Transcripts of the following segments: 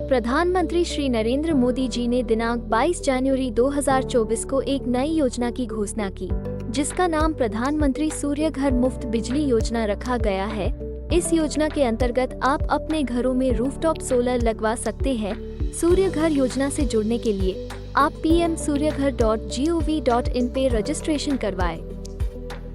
प्रधानमंत्री श्री नरेंद्र मोदी जी ने दिनांक 22 जनवरी 2024 को एक नई योजना की घोषणा की, जिसका नाम प्रधानमंत्री सूर्य घर मुफ्त बिजली योजना रखा गया है। इस योजना के अंतर्गत आप अपने घरों में रूफटॉप सोलर लगवा सकते हैं। सूर्य घर योजना से जुड़ने के लिए आप pmsuryaghar.gov.in पे रजिस्ट्रेशन करवाएं।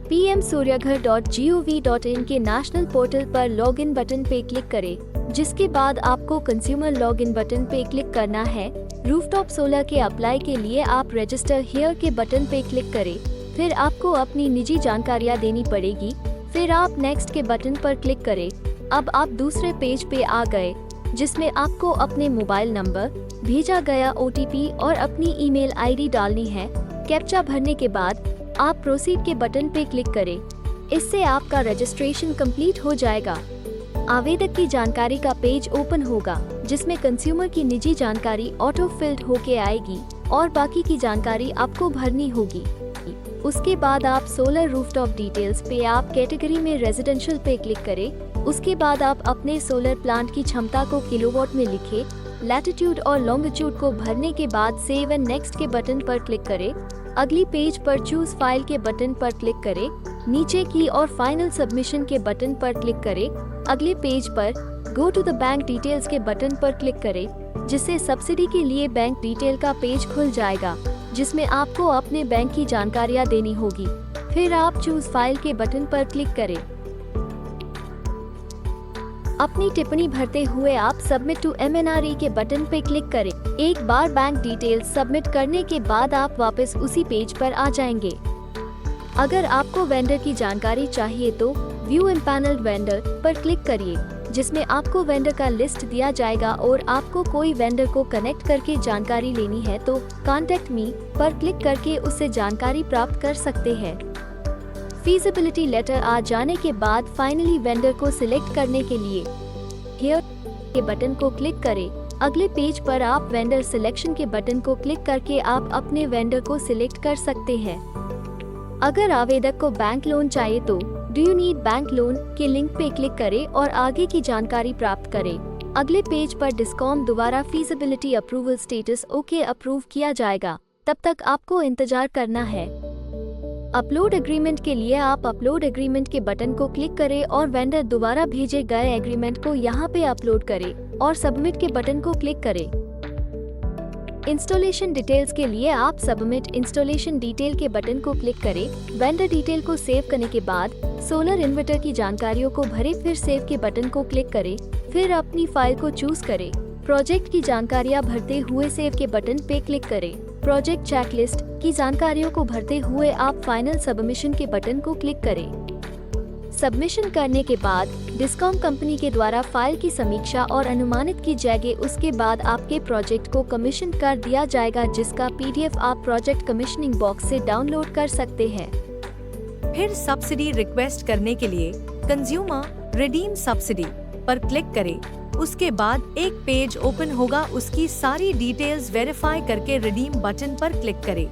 pmsuryaghar.gov.in के नेशनल पोर्टल पर लॉगिन बटन पे क्लिक करें, जिसके बाद आपको कंज्यूमर लॉगिन बटन पे क्लिक करना है। रूफटॉप सोलर के अप्लाई के लिए आप रजिस्टर हियर के बटन पे क्लिक करें, फिर आपको अपनी निजी जानकारियां देनी पड़ेगी, फिर आप नेक्स्ट के बटन पर क्लिक करें। अब आप दूसरे पेज पे आ गए, जिसमें आपको अपने मोबाइल नंबर, भेजा गया OTP और अपनी ईमेल ID डालनी है। कैप्चा भरने के बाद आप प्रोसीड के बटन पे क्लिक करें। इससे आपका रजिस्ट्रेशन कंप्लीट हो जाएगा। आवेदक की जानकारी का पेज ओपन होगा, जिसमें कंज्यूमर की निजी जानकारी ऑटो फिल्ड होके आएगी और बाकी की जानकारी आपको भरनी होगी। उसके बाद आप सोलर रूफटॉप डिटेल्स पे आप कैटेगरी में रेजिडेंशियल पे क्लिक करें। उसके बाद आप अपने सोलर प्लांट की क्षमता को किलोवाट में लिखें। लैटिट्यूड और लॉन्गिट्यूड को भरने के बाद सेव एंड नेक्स्ट के बटन पर क्लिक करें। अगली पेज पर चूज फाइल के बटन पर क्लिक करें। नीचे की और फाइनल सबमिशन के बटन पर क्लिक करें। अगले पेज पर go to the bank details के बटन पर क्लिक करें, जिससे सब्सिडी के लिए बैंक डिटेल का पेज खुल जाएगा, जिसमें आपको अपने बैंक की जानकारियां देनी होगी। फिर आप चूज फाइल के बटन पर क्लिक करें। अपनी टिप्पणी भरते हुए आप सबमिट टू MNRE के बटन पे क्लिक करें। एक बार बैंक डिटेल्स सबमिट करने के बाद आप वापस उसी पेज पर आ जाएंगे। अगर आपको वेंडर की जानकारी चाहिए तो व्यू एम्पैनल्ड वेंडर पर क्लिक करिए, जिसमें आपको वेंडर का लिस्ट दिया जाएगा और आपको कोई वेंडर को कनेक्ट करके जानकारी लेनी है तो कॉन्टेक्ट मी पर क्लिक करके उससे जानकारी प्राप्त कर सकते हैं। फीजिबिलिटी लेटर आ जाने के बाद फाइनली वेंडर को सिलेक्ट करने के लिए हियर के बटन को क्लिक करें। अगले पेज पर आप वेंडर सिलेक्शन के बटन को क्लिक करके आप अपने वेंडर को सिलेक्ट कर सकते हैं। अगर आवेदक को बैंक लोन चाहिए तो do you need bank loan के लिंक पे क्लिक करें और आगे की जानकारी प्राप्त करें। अगले पेज पर डिस्कॉम द्वारा feasibility approval status okay approve किया जाएगा। तब तक आपको इंतजार करना है। अपलोड एग्रीमेंट के लिए आप अपलोड एग्रीमेंट के बटन को क्लिक करें और वेंडर द्वारा भेजे गए एग्रीमेंट को यहाँ पे अपलोड करें और सबमिट के बटन को क्लिक करें। इंस्टॉलेशन डिटेल्स के लिए आप सबमिट इंस्टॉलेशन डिटेल के बटन को क्लिक करें। वेंडर डिटेल को सेव करने के बाद सोलर इन्वर्टर की जानकारियों को भरें, फिर सेव के बटन को क्लिक करें, फिर अपनी फाइल को चूज करें। प्रोजेक्ट की जानकारियां भरते हुए सेव के बटन पे क्लिक करें। प्रोजेक्ट चेकलिस्ट की जानकारियों को भरते हुए आप फाइनल सबमिशन के बटन को क्लिक करें। सबमिशन करने के बाद डिस्कॉम कंपनी के द्वारा फाइल की समीक्षा और अनुमानित की जाएगी। उसके बाद आपके प्रोजेक्ट को कमीशन कर दिया जाएगा, जिसका PDF आप प्रोजेक्ट कमीशनिंग बॉक्स से डाउनलोड कर सकते हैं। फिर सब्सिडी रिक्वेस्ट करने के लिए कंज्यूमर रिडीम सब्सिडी पर क्लिक करें। उसके बाद एक पेज ओपन होगा, उसकी सारी डिटेल्स वेरीफाई करके रिडीम बटन पर क्लिक करें।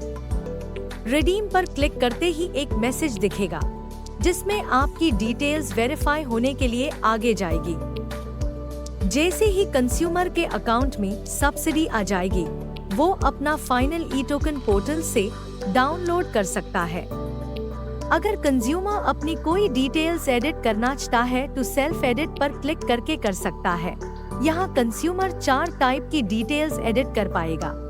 रिडीम पर क्लिक करते ही एक मैसेज दिखेगा, जिसमें आपकी डिटेल्स वेरीफाई होने के लिए आगे जाएगी। जैसे ही कंज्यूमर के अकाउंट में सब्सिडी आ जाएगी, वो अपना फाइनल ई-टोकन पोर्टल से डाउनलोड कर सकता है। अगर कंज्यूमर अपनी कोई डिटेल्स एडिट करना चाहता है तो सेल्फ एडिट पर क्लिक करके कर सकता है। यहाँ कंज्यूमर 4 टाइप की डिटेल्स एडिट कर पाएगा।